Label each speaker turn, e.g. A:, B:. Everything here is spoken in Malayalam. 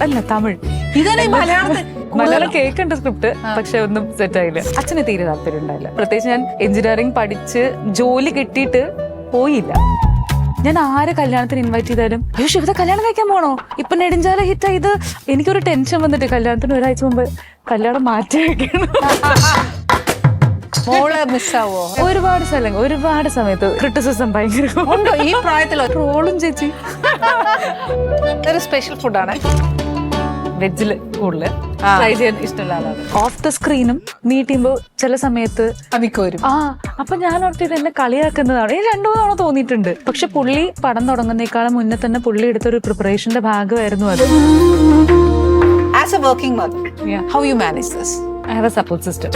A: അല്ല തമിഴ്.
B: ഇതന്നെ
A: മലയാളം കേൾക്കേണ്ട സ്ക്രിപ്റ്റ്, പക്ഷെ ഒന്നും സെറ്റ് ആയില്ല. അച്ഛന് തീരെ താല്പര്യം ഉണ്ടായില്ല. പ്രത്യേകിച്ച് ഞാൻ എഞ്ചിനീയറിംഗ് പഠിച്ച് ജോലി കിട്ടിയിട്ട് പോയില്ല. ഞാൻ ആരെ കല്യാണത്തിന് ഇൻവൈറ്റ് ചെയ്താലും അയ്യോ ശിവത കല്യാണം കഴിക്കാൻ പോണോ, ഇപ്പൊ നെടുഞ്ചാല ഹിറ്റ് ഇത്. എനിക്കൊരു ടെൻഷൻ വന്നിട്ട് കല്യാണത്തിന് ഒരാഴ്ച മുമ്പ് കല്യാണം മാറ്റി വെക്കണം.
B: മിസ്സാവോ?
A: ഒരുപാട് സമയത്ത് ക്രിറ്റിസിസം ഭയങ്കര
B: ഉണ്ടോ ഈ പ്രായത്തിലോ?
A: ട്രോളും ചേച്ചി.
B: ഒരു സ്പെഷ്യൽ ഫുഡാണ്
A: വെജില് കൂടുതൽ ട്രൈ ചെയ്യാൻ ഇഷ്ടമുള്ള ആളാണ്. ഓഫ് ദ സ്ക്രീനും മീറ്റ് ചെയ്യുമ്പോ ചില സമയത്ത്
B: അമിക്കോരും
A: അപ്പൊ ഞാൻ ഓർത്തിത് എന്നെ കളിയാക്കുന്നതാണ്. ഈ 2-3 തവണ തോന്നിയിട്ടുണ്ട്. പക്ഷെ പുള്ളി പടം തുടങ്ങുന്നേക്കാളും മുന്നേ തന്നെ പുള്ളി എടുത്തൊരു പ്രിപ്പറേഷന്റെ ഭാഗമായിരുന്നു അത്.
B: As A working mother, how you manage this?
A: I have a support system.